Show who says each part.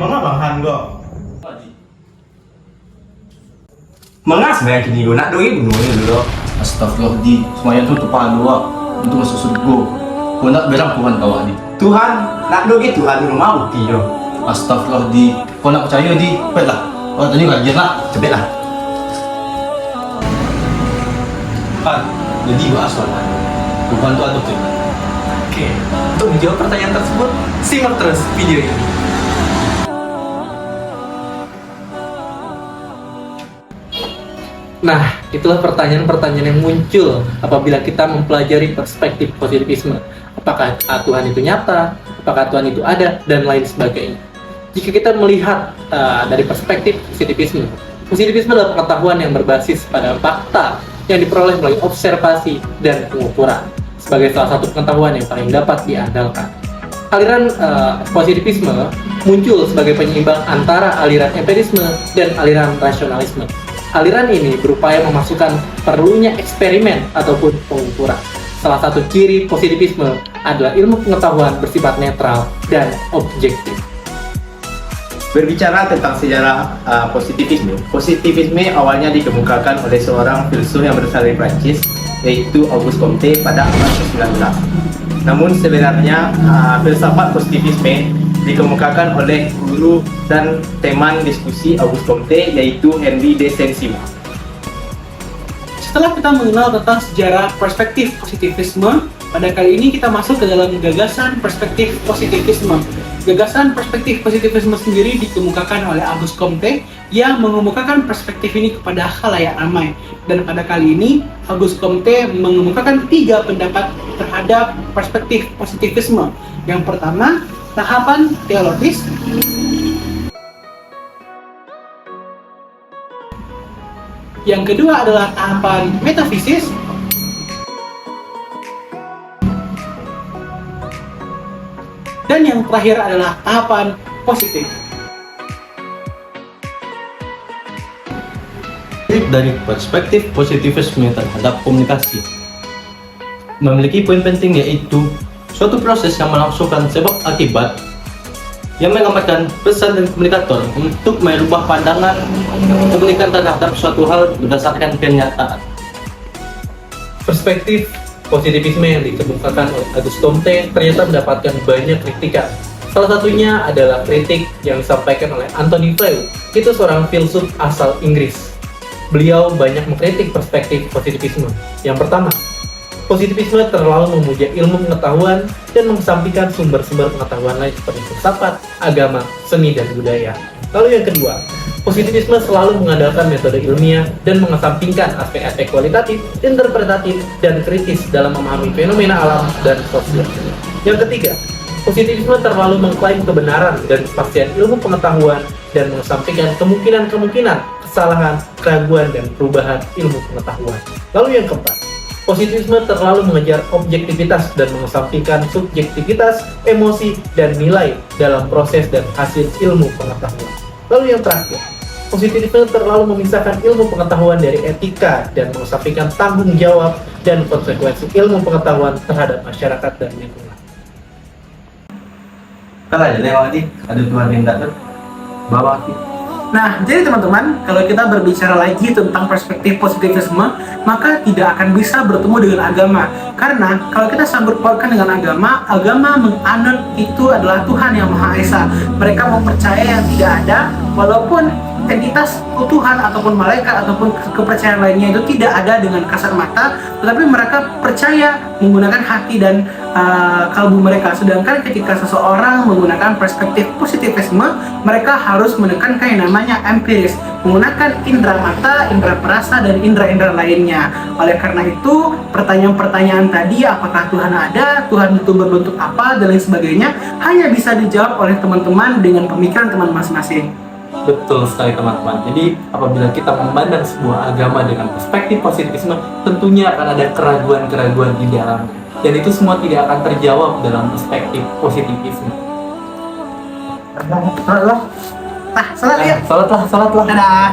Speaker 1: Bang Han kok.
Speaker 2: Mengas banyak kini gue nak doi bunuh dulu.
Speaker 3: Astagfirullah di semuanya tuh tepat doa untuk masuk surga. Kau nak berang Tuhan kau di.
Speaker 2: Tuhan nak doi Tuhan rumah bukti yo.
Speaker 3: Astagfirullah di. Kau nak percaya di. Baiklah. Kau tadi ngajar lah.
Speaker 2: Cepet lah.
Speaker 3: Kan, jadi bahas soalan. Tuhan tuh ada Tuhan.
Speaker 4: Oke, untuk menjawab pertanyaan tersebut, simak terus video ini. Nah, itulah pertanyaan-pertanyaan yang muncul apabila kita mempelajari perspektif positivisme. Apakah Tuhan itu nyata? Apakah Tuhan itu ada? Dan lain sebagainya. Jika kita melihat dari perspektif positivisme, positivisme adalah pengetahuan yang berbasis pada fakta yang diperoleh melalui observasi dan pengukuran sebagai salah satu pengetahuan yang paling dapat diandalkan. Aliran positivisme muncul sebagai penyeimbang antara aliran empirisme dan aliran rasionalisme. Aliran ini berupaya memasukkan perlunya eksperimen ataupun pengukuran. Salah satu ciri positivisme adalah ilmu pengetahuan bersifat netral dan objektif.
Speaker 2: Berbicara tentang sejarah positivisme awalnya dikemukakan oleh seorang filsuf yang berasal dari Prancis, yaitu Auguste Comte pada abad ke-19. Namun sebenarnya filsafat positivisme dikemukakan oleh guru dan teman diskusi Auguste Comte, yaitu Henri de Saint-Simon.
Speaker 5: Setelah kita mengenal tentang sejarah perspektif positivisme, pada kali ini kita masuk ke dalam gagasan perspektif positivisme. Gagasan perspektif positivisme sendiri dikemukakan oleh Auguste Comte yang mengemukakan perspektif ini kepada khalayak ramai. Dan pada kali ini, Auguste Comte mengemukakan 3 pendapat terhadap perspektif positivisme. Yang pertama, tahapan teologis. Yang kedua adalah tahapan metafisis. Dan yang terakhir adalah tahapan positif.
Speaker 3: Dari perspektif positivisme terhadap komunikasi memiliki poin penting, yaitu suatu proses yang melangsungkan sebab akibat yang mengamalkan pesan dan komunikator untuk merubah pandangan komunikan terhadap suatu hal berdasarkan kenyataan.
Speaker 4: Perspektif positivisme yang dikemukakan oleh Auguste Comte ternyata mendapatkan banyak kritikan. Salah satunya adalah kritik yang disampaikan oleh Anthony Flew, itu seorang filsuf asal Inggris. Beliau banyak mengkritik perspektif positivisme. Yang pertama, positivisme terlalu memuja ilmu pengetahuan dan mengesampingkan sumber-sumber pengetahuan lain seperti filsafat, agama, seni, dan budaya. Lalu yang kedua, positivisme selalu mengandalkan metode ilmiah dan mengesampingkan aspek-aspek kualitatif, interpretatif, dan kritis dalam memahami fenomena alam dan sosial. Yang ketiga, positivisme terlalu mengklaim kebenaran dan kepastian ilmu pengetahuan dan mengesampingkan kemungkinan-kemungkinan kesalahan, keraguan, dan perubahan ilmu pengetahuan. Lalu yang keempat, positivisme terlalu mengejar objektivitas dan mengesampingkan subjektivitas, emosi, dan nilai dalam proses dan hasil ilmu pengetahuan. Lalu yang terakhir, positivisme terlalu memisahkan ilmu pengetahuan dari etika dan mengesampingkan tanggung jawab dan konsekuensi ilmu pengetahuan terhadap masyarakat dan lingkungan.
Speaker 3: Kalau aja lewat di ada Tuhan yang datang bawa kita.
Speaker 5: Nah, jadi teman-teman, kalau kita berbicara lagi tentang perspektif positivisme, maka tidak akan bisa bertemu dengan agama. Karena kalau kita sanggup pautkan dengan agama, agama menganut itu adalah Tuhan yang Maha Esa. Mereka mempercaya yang tidak ada, walaupun entitas Tuhan ataupun malaikat ataupun kepercayaan lainnya itu tidak ada dengan kasat mata, tetapi mereka percaya menggunakan hati dan kalbu mereka. Sedangkan ketika seseorang menggunakan perspektif positivisme, mereka harus menekankan yang namanya empiris, menggunakan indera mata, indera perasa, dan indera-indera lainnya. Oleh karena itu, pertanyaan-pertanyaan tadi, apakah Tuhan ada, Tuhan itu berbentuk apa, dan lain sebagainya, hanya bisa dijawab oleh teman-teman dengan pemikiran teman masing-masing.
Speaker 4: Betul sekali teman-teman. Jadi apabila kita memandang sebuah agama dengan perspektif positivisme, tentunya akan ada keraguan-keraguan di dalamnya. Dan itu semua tidak akan terjawab dalam perspektif positivisme.
Speaker 5: Salat ya.
Speaker 4: Salatlah.
Speaker 5: Dadah.